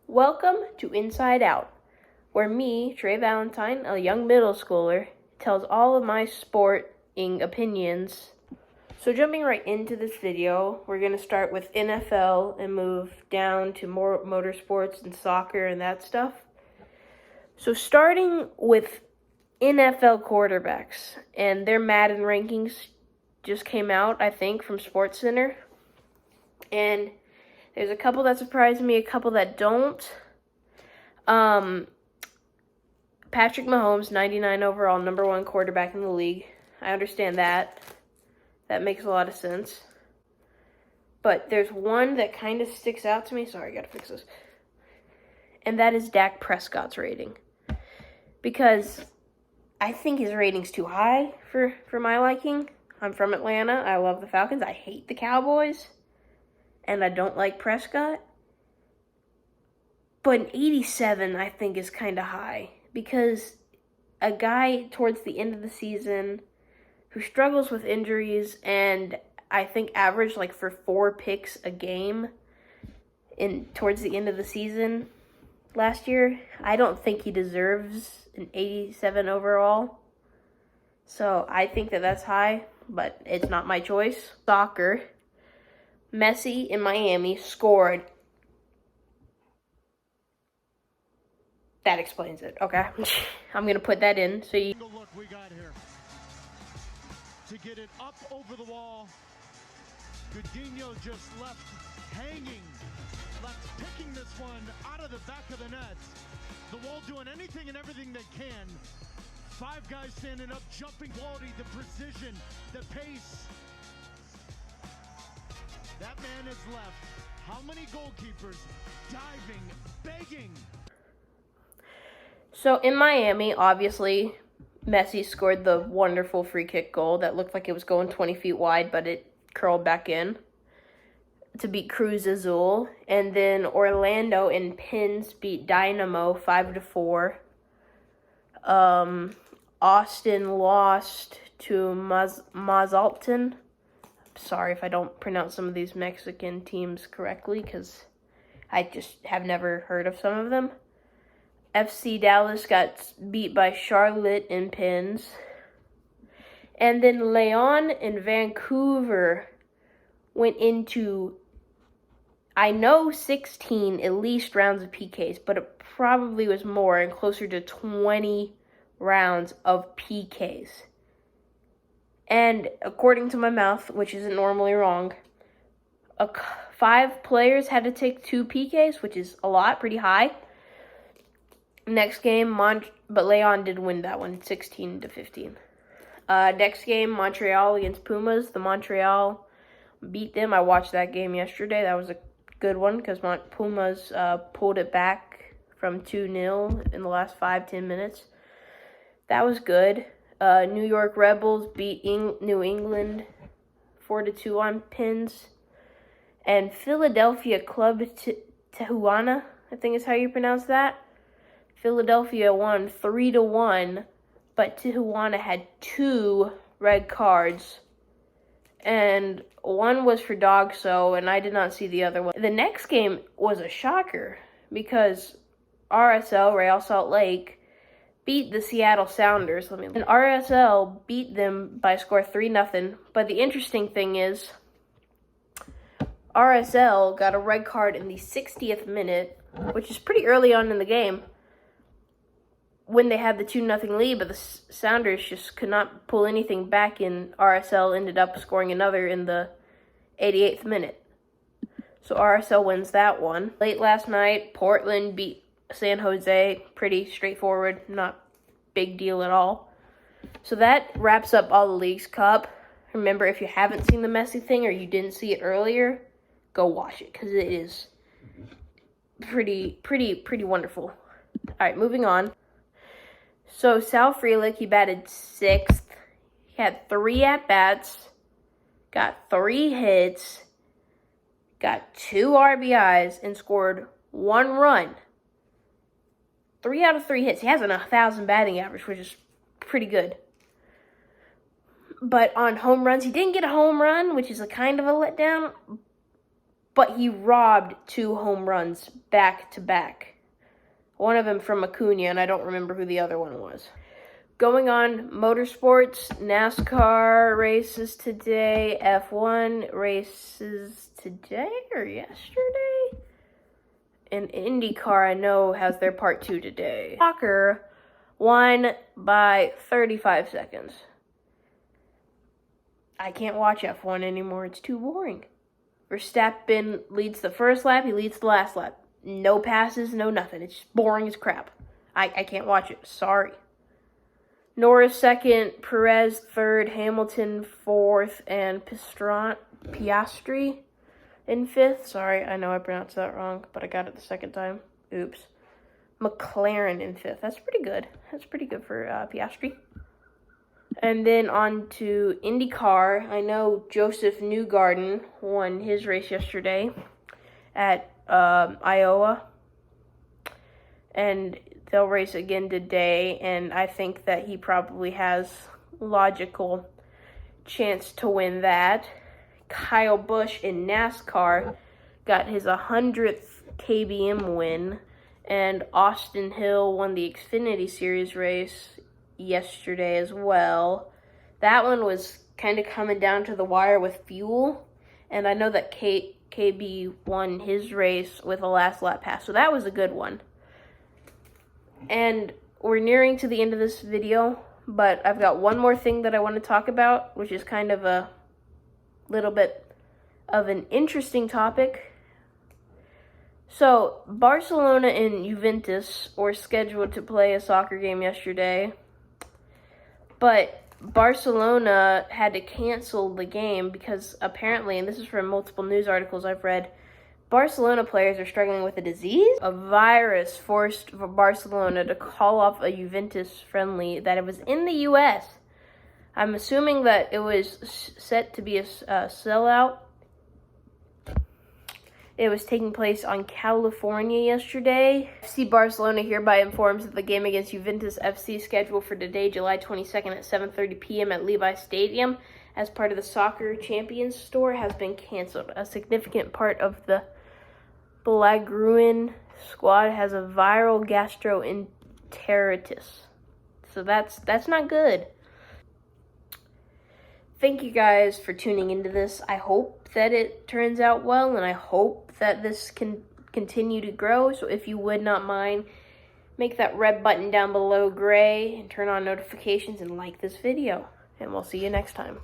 Welcome to Inside Out, where me, Trey Valentine, a young middle schooler, tells all of my sporting opinions. So jumping right into this video, we're going to start with NFL and move down to more motorsports and soccer and that stuff. So starting with NFL quarterbacks, and their Madden rankings just came out, I think, from SportsCenter. And there's a couple that surprised me, a couple that don't. Patrick Mahomes, 99 overall, number one quarterback in the league. I understand that. That makes a lot of sense. But there's one that kind of sticks out to me. Sorry, I gotta fix this. And that is Dak Prescott's rating. Because I think his rating's too high for my liking. I'm from Atlanta. I love the Falcons. I hate the Cowboys. And I don't like Prescott. But an 87, I think, is kind of high. Because a guy towards the end of the season who struggles with injuries and I think averaged like for 4 picks a game towards the end of the season last year, I don't think he deserves an 87 overall. So I think that that's high, but it's not my choice. Soccer. Messi in Miami scored. That explains it, okay? I'm going to put that in. So you Look we got here. To get it up over the wall. Coutinho just left hanging. Left picking this one out of the back of the net. The wall doing anything and everything they can. 5 guys standing up, jumping quality, the precision, the pace. That man is left. How many goalkeepers diving, begging? So in Miami, obviously, Messi scored the wonderful free kick goal that looked like it was going 20 feet wide, but it curled back in to beat Cruz Azul. And then Orlando in pins beat Dynamo 5-4. Austin lost to Mazatlan. Sorry if I don't pronounce some of these Mexican teams correctly, because I just have never heard of some of them. FC Dallas got beat by Charlotte in pins. And then Leon and Vancouver went into, I know, 16 at least rounds of PKs, but it probably was more and closer to 20 rounds of PKs. And according to my math, which isn't normally wrong, 5 players had to take 2 PKs, which is a lot, pretty high. Next game, but Leon did win that one, 16-15. Next game, Montreal against Pumas. The Montreal beat them. I watched that game yesterday. That was a good one because Pumas pulled it back from 2-0 in the last 5-10 minutes. That was good. New York Rebels beat New England 4-2 on pins. And Philadelphia Club Tijuana, I think is how you pronounce that. Philadelphia won 3-1, but Tijuana had 2 red cards. And one was for Dogso, and I did not see the other one. The next game was a shocker because RSL, Real Salt Lake, beat the Seattle Sounders. And RSL beat them by a score 3-0. But the interesting thing is, RSL got a red card in the 60th minute, which is pretty early on in the game, when they had the 2-0 lead, but the Sounders just could not pull anything back, and RSL ended up scoring another in the 88th minute. So RSL wins that one. Late last night, Portland beat San Jose. Pretty straightforward, not big deal at all. So that wraps up all the Leagues Cup. Remember, if you haven't seen the Messi thing or you didn't see it earlier, go watch it, because it is pretty wonderful. All right, moving on. So Sal Frelick, he batted 6th. He had 3 at-bats, got 3 hits, got 2 RBIs, and scored 1 run. 3 out of 3 hits. He has a 1,000 batting average, which is pretty good. But on home runs, he didn't get a home run, which is a kind of a letdown. but he robbed 2 home runs back to back. One of them from Acuna, and I don't remember who the other one was. Going on motorsports, NASCAR races today, F1 races today or yesterday? And IndyCar, I know, has their part 2 today. Soccer won by 35 seconds. I can't watch F1 anymore. It's too boring. Verstappen leads the first lap. He leads the last lap. No passes, no nothing. It's just boring as crap. I can't watch it. Sorry. Norris second, Perez third, Hamilton fourth, and Piastri in fifth. Sorry, I know I pronounced that wrong, but I got it the second time. Oops. McLaren in fifth. That's pretty good. That's pretty good for Piastri. And then on to IndyCar. I know Joseph Newgarden won his race yesterday at Iowa. And they'll race again today, and I think that he probably has logical chance to win that. Kyle Busch in NASCAR got his 100th KBM win, and Austin Hill won the Xfinity Series race yesterday as well. That one was kind of coming down to the wire with fuel, and I know that KB won his race with a last lap pass, so that was a good one. And we're nearing to the end of this video, but I've got one more thing that I want to talk about, which is kind of a little bit of an interesting topic. So, Barcelona and Juventus were scheduled to play a soccer game yesterday, but Barcelona had to cancel the game because apparently, and this is from multiple news articles I've read, Barcelona players are struggling with a disease. A virus forced Barcelona to call off a Juventus friendly that it was in the U.S. I'm assuming that it was set to be a sellout. It was taking place on California yesterday. FC Barcelona hereby informs that the game against Juventus FC scheduled for today, July 22nd at 7:30 p.m. at Levi Stadium as part of the Soccer Champions Tour has been canceled. A significant part of the Blaugrün squad has a viral gastroenteritis. So that's not good. Thank you guys for tuning into this. I hope that it turns out well, and I hope that this can continue to grow. So if you would not mind, make that red button down below gray and turn on notifications and like this video. And we'll see you next time.